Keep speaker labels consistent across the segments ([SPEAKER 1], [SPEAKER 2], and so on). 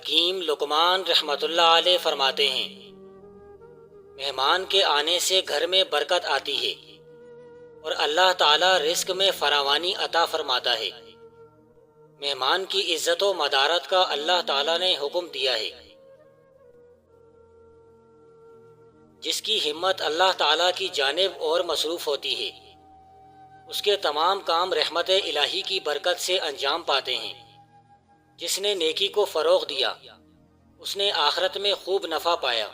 [SPEAKER 1] حکیم لقمان رحمۃ اللہ علیہ فرماتے ہیں، مہمان کے آنے سے گھر میں برکت آتی ہے اور اللہ تعالیٰ رزق میں فراوانی عطا فرماتا ہے۔ مہمان کی عزت و مدارت کا اللہ تعالیٰ نے حکم دیا ہے۔ جس کی ہمت اللہ تعالیٰ کی جانب اور مصروف ہوتی ہے، اس کے تمام کام رحمت الہی کی برکت سے انجام پاتے ہیں۔ جس نے نیکی کو فروغ دیا، اس نے آخرت میں خوب نفع پایا۔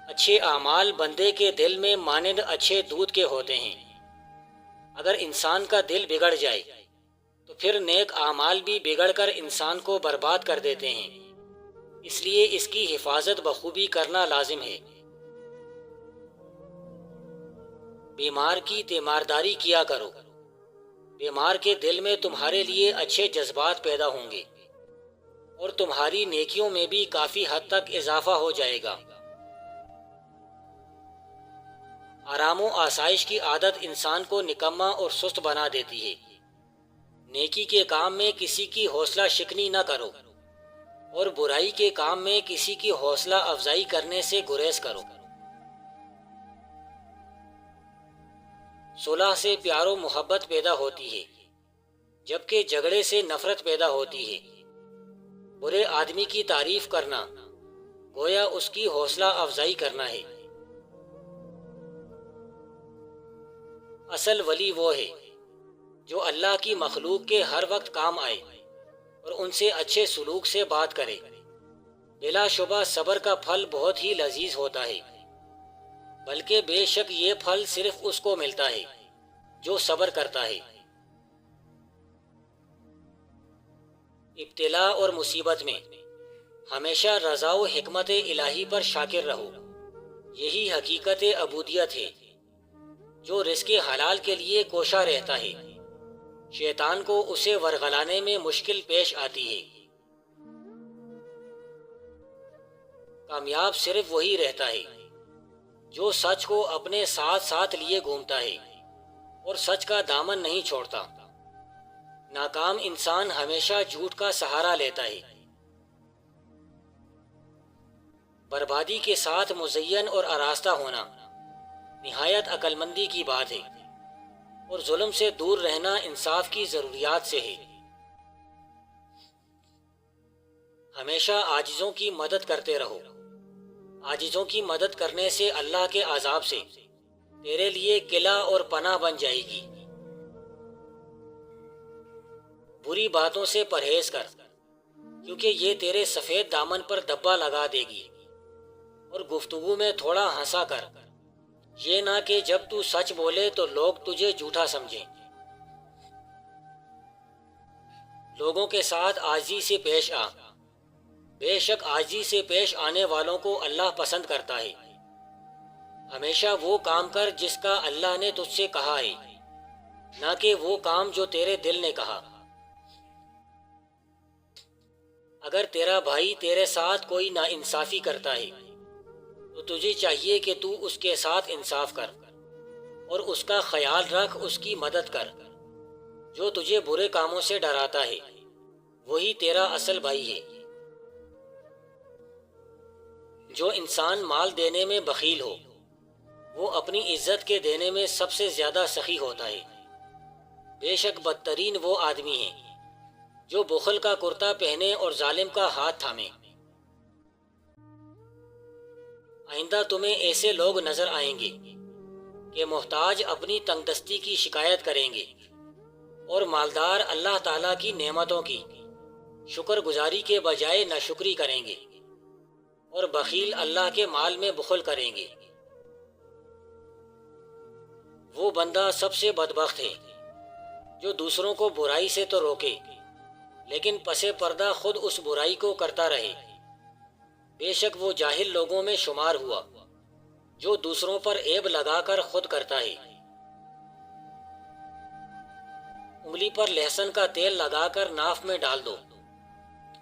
[SPEAKER 1] اچھے اعمال بندے کے دل میں مانند اچھے دودھ کے ہوتے ہیں۔ اگر انسان کا دل بگڑ جائے تو پھر نیک اعمال بھی بگڑ کر انسان کو برباد کر دیتے ہیں، اس لیے اس کی حفاظت بخوبی کرنا لازم ہے۔ بیمار کی تیمارداری کیا کرو، بیمار کے دل میں تمہارے لیے اچھے جذبات پیدا ہوں گے اور تمہاری نیکیوں میں بھی کافی حد تک اضافہ ہو جائے گا۔ آرام و آسائش کی عادت انسان کو نکما اور سست بنا دیتی ہے۔ نیکی کے کام میں کسی کی حوصلہ شکنی نہ کرو اور برائی کے کام میں کسی کی حوصلہ افزائی کرنے سے گریز کرو۔ صلح سے پیار و محبت پیدا ہوتی ہے، جبکہ جھگڑے سے نفرت پیدا ہوتی ہے۔ برے آدمی کی تعریف کرنا گویا اس کی حوصلہ افزائی کرنا ہے۔ اصل ولی وہ ہے جو اللہ کی مخلوق کے ہر وقت کام آئے اور ان سے اچھے سلوک سے بات کرے۔ بلا شبہ صبر کا پھل بہت ہی لذیذ ہوتا ہے، بلکہ بے شک یہ پھل صرف اس کو ملتا ہے جو صبر کرتا ہے۔ ابتلا اور مصیبت میں ہمیشہ رضا و حکمت الہی پر شاکر رہو، یہی حقیقت عبودیت ہے۔ جو رزق حلال کے لیے کوشاں رہتا ہے، شیطان کو اسے ورغلانے میں مشکل پیش آتی ہے۔ کامیاب صرف وہی رہتا ہے جو سچ کو اپنے ساتھ ساتھ لیے گھومتا ہے اور سچ کا دامن نہیں چھوڑتا۔ ناکام انسان ہمیشہ جھوٹ کا سہارا لیتا ہے۔ بربادی کے ساتھ مزین اور آراستہ ہونا نہایت عقل مندی کی بات ہے، اور ظلم سے دور رہنا انصاف کی ضروریات سے ہے۔ ہمیشہ عاجزوں کی مدد کرتے رہو، عاجزوں کی مدد کرنے سے اللہ کے عذاب سے تیرے لیے قلعہ اور پناہ بن جائے گی۔ بری باتوں سے پرہیز کر، کیونکہ یہ تیرے سفید دامن پر دبا لگا دے گی، اور گفتگو میں تھوڑا ہنسا کر، یہ نہ کہ جب تو سچ بولے تو لوگ تجھے جھوٹا سمجھیں۔ لوگوں کے ساتھ عاجزی سے پیش آ، بے شک عاجزی سے پیش آنے والوں کو اللہ پسند کرتا ہے۔ ہمیشہ وہ کام کر جس کا اللہ نے تجھ سے کہا ہے، نہ کہ وہ کام جو تیرے دل نے کہا۔ اگر تیرا بھائی تیرے ساتھ کوئی ناانصافی کرتا ہے تو تجھے چاہیے کہ تو اس کے ساتھ انصاف کر اور اس کا خیال رکھ، اس کی مدد کر۔ جو تجھے برے کاموں سے ڈراتا ہے وہی تیرا اصل بھائی ہے۔ جو انسان مال دینے میں بخیل ہو وہ اپنی عزت کے دینے میں سب سے زیادہ سخی ہوتا ہے۔ بے شک بدترین وہ آدمی ہے جو بخل کا کرتا پہنے اور ظالم کا ہاتھ تھامے۔ آئندہ تمہیں ایسے لوگ نظر آئیں گے کہ محتاج اپنی تنگ دستی کی شکایت کریں گے اور مالدار اللہ تعالیٰ کی نعمتوں کی شکر گزاری کے بجائے ناشکری کریں گے، اور بخیل اللہ کے مال میں بخل کریں گے۔ وہ بندہ سب سے بدبخت ہے جو دوسروں کو برائی سے تو روکے لیکن پس پردہ خود اس برائی کو کرتا رہے۔ بے شک وہ جاہل لوگوں میں شمار ہوا جو دوسروں پر عیب لگا کر خود کرتا ہے۔ انگلی پر لہسن کا تیل لگا کر ناف میں ڈال دو،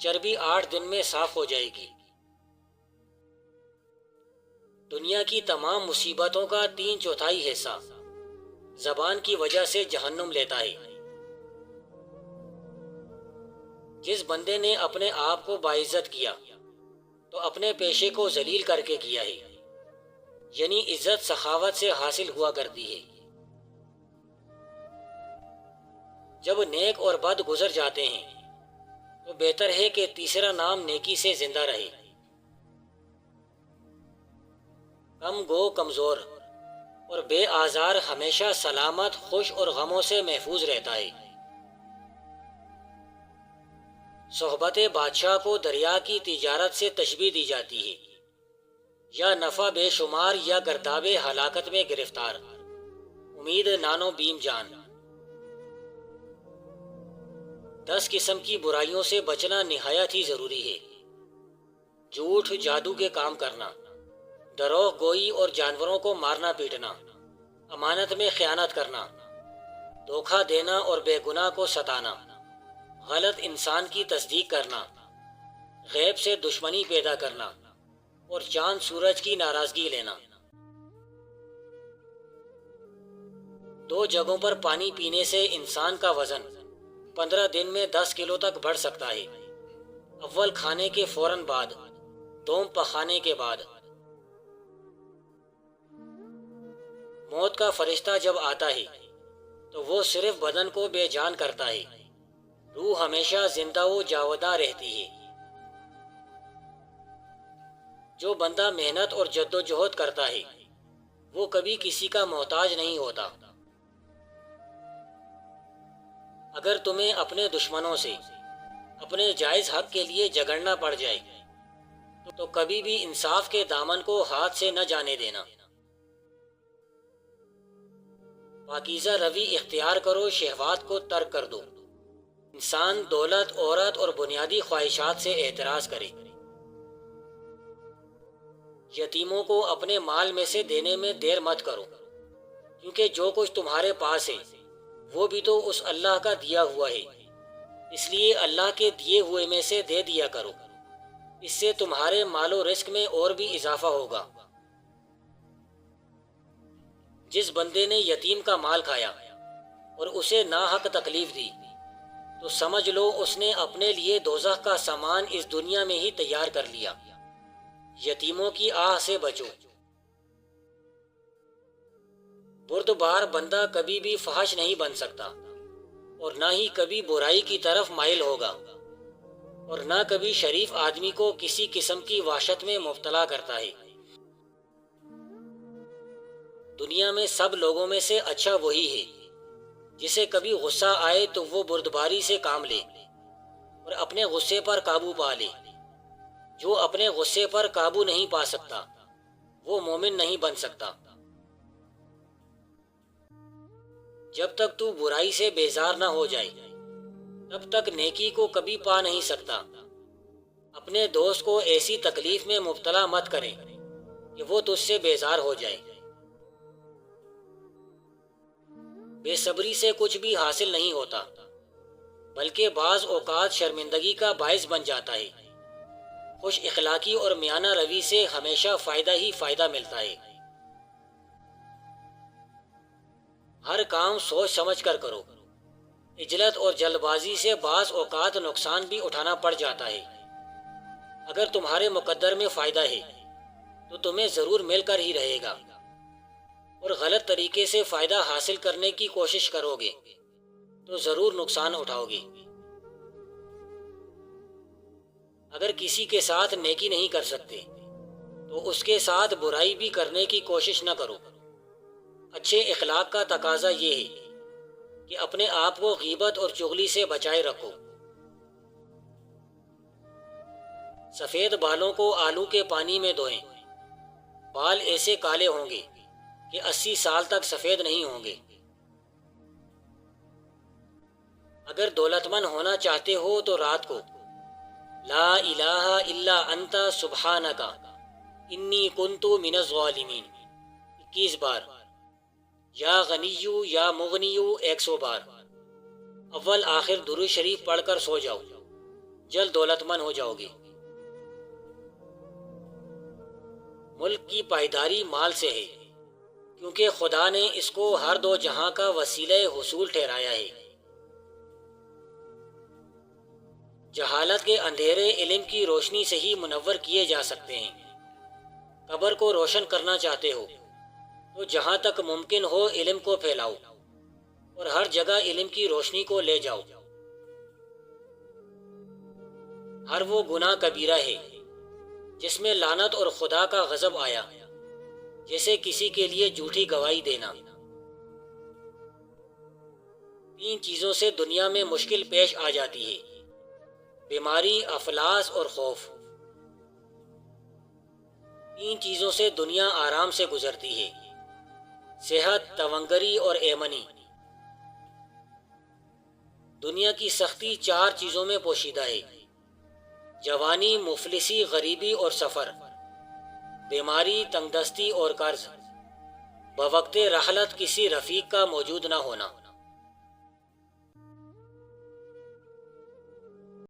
[SPEAKER 1] چربی 8 دن میں صاف ہو جائے گی۔ دنیا کی تمام مصیبتوں کا 3/4 حصہ زبان کی وجہ سے جہنم لیتا ہے۔ جس بندے نے اپنے آپ کو باعزت کیا تو اپنے پیشے کو ذلیل کر کے کیا ہے، یعنی عزت سخاوت سے حاصل ہوا کرتی ہے۔ جب نیک اور بد گزر جاتے ہیں تو بہتر ہے کہ تیسرا نام نیکی سے زندہ رہے۔ کم گو کمزور اور بے آزار ہمیشہ سلامت، خوش اور غموں سے محفوظ رہتا ہے۔ صحبت بادشاہ کو دریا کی تجارت سے تشبیہ دی جاتی ہے، یا نفع بے شمار یا گرداب ہلاکت میں گرفتار، امید نانو بیم جان۔ 10 قسم کی برائیوں سے بچنا نہایت ہی ضروری ہے۔ جھوٹ، جادو کے کام کرنا، دروغ گوئی اور جانوروں کو مارنا پیٹنا، امانت میں خیانت کرنا، دھوکہ دینا اور بے گناہ کو ستانا، غلط انسان کی تصدیق کرنا، غیب سے دشمنی پیدا کرنا اور چاند سورج کی ناراضگی لینا۔ 2 جگہوں پر پانی پینے سے انسان کا وزن 15 دن میں 10 کلو تک بڑھ سکتا ہے۔ اول کھانے کے فوراً بعد، دوم پخانے کے بعد۔ موت کا فرشتہ جب آتا ہے تو وہ صرف بدن کو بے جان کرتا ہے، روح ہمیشہ زندہ و جاوداں رہتی ہے۔ جو بندہ محنت اور جد و جہد کرتا ہے وہ کبھی کسی کا محتاج نہیں ہوتا۔ اگر تمہیں اپنے دشمنوں سے اپنے جائز حق کے لیے جھگڑنا پڑ جائے تو کبھی بھی انصاف کے دامن کو ہاتھ سے نہ جانے دینا۔ پاکیزہ روی اختیار کرو، شہوات کو ترک کر دو۔ انسان دولت، عورت اور بنیادی خواہشات سے اعتراض کرے۔ یتیموں کو اپنے مال میں سے دینے میں دیر مت کرو، کیونکہ جو کچھ تمہارے پاس ہے وہ بھی تو اس اللہ کا دیا ہوا ہے، اس لیے اللہ کے دیے ہوئے میں سے دے دیا کرو، اس سے تمہارے مال و رزق میں اور بھی اضافہ ہوگا۔ جس بندے نے یتیم کا مال کھایا اور اسے ناحق تکلیف دی تو سمجھ لو اس نے اپنے لیے دوزخ کا سامان اس دنیا میں ہی تیار کر لیا۔ یتیموں کی آہ سے بچو۔ بردبار بندہ کبھی بھی فحش نہیں بن سکتا اور نہ ہی کبھی برائی کی طرف مائل ہوگا، اور نہ کبھی شریف آدمی کو کسی قسم کی وحشت میں مبتلا کرتا ہے۔ دنیا میں سب لوگوں میں سے اچھا وہی ہے جسے کبھی غصہ آئے تو وہ بردباری سے کام لے اور اپنے غصے پر قابو پا لے۔ جو اپنے غصے پر قابو نہیں پا سکتا وہ مومن نہیں بن سکتا۔ جب تک تو برائی سے بیزار نہ ہو جائے تب تک نیکی کو کبھی پا نہیں سکتا۔ اپنے دوست کو ایسی تکلیف میں مبتلا مت کرے کہ وہ تجھ سے بیزار ہو جائے۔ بے صبری سے کچھ بھی حاصل نہیں ہوتا، بلکہ بعض اوقات شرمندگی کا باعث بن جاتا ہے۔ خوش اخلاقی اور میانہ روی سے ہمیشہ فائدہ ہی فائدہ ملتا ہے۔ ہر کام سوچ سمجھ کر کرو۔ عجلت اور جلد بازی سے بعض اوقات نقصان بھی اٹھانا پڑ جاتا ہے۔ اگر تمہارے مقدر میں فائدہ ہے تو تمہیں ضرور مل کر ہی رہے گا، اور غلط طریقے سے فائدہ حاصل کرنے کی کوشش کرو گے تو ضرور نقصان اٹھاؤ گے۔ اگر کسی کے ساتھ نیکی نہیں کر سکتے تو اس کے ساتھ برائی بھی کرنے کی کوشش نہ کرو۔ اچھے اخلاق کا تقاضا یہ ہے کہ اپنے آپ کو غیبت اور چغلی سے بچائے رکھو۔ سفید بالوں کو آلو کے پانی میں دھوئیں، بال ایسے کالے ہوں گے کہ 80 سال تک سفید نہیں ہوں گے۔ اگر دولت مند ہونا چاہتے ہو تو رات کو لا الہ الا انت سبحانک انی کنت من الظالمین 21 بار، یا غنیو یا مغنیو 100 بار۔ اول آخر درود شریف پڑھ کر سو جاؤ، جلد دولت مند ہو جاؤ گے۔ ملک کی پائیداری مال سے ہے، کیونکہ خدا نے اس کو ہر دو جہاں کا وسیلہ حصول ٹھہرایا ہے۔ جہالت کے اندھیرے علم کی روشنی سے ہی منور کیے جا سکتے ہیں۔ قبر کو روشن کرنا چاہتے ہو تو جہاں تک ممکن ہو علم کو پھیلاؤ اور ہر جگہ علم کی روشنی کو لے جاؤ۔ ہر وہ گناہ کبیرہ ہے جس میں لعنت اور خدا کا غضب آیا، جیسے کسی کے لیے جھوٹی گواہی دینا۔ 3 چیزوں سے دنیا میں مشکل پیش آ جاتی ہے: بیماری، افلاس اور خوف۔ 3 چیزوں سے دنیا آرام سے گزرتی ہے: صحت، تونگری اور ایمنی۔ دنیا کی سختی 4 چیزوں میں پوشیدہ ہے: جوانی، مفلسی، غریبی اور سفر۔ بیماری، تنگ دستی اور قرض۔ بوقت رحلت کسی رفیق کا موجود نہ ہونا۔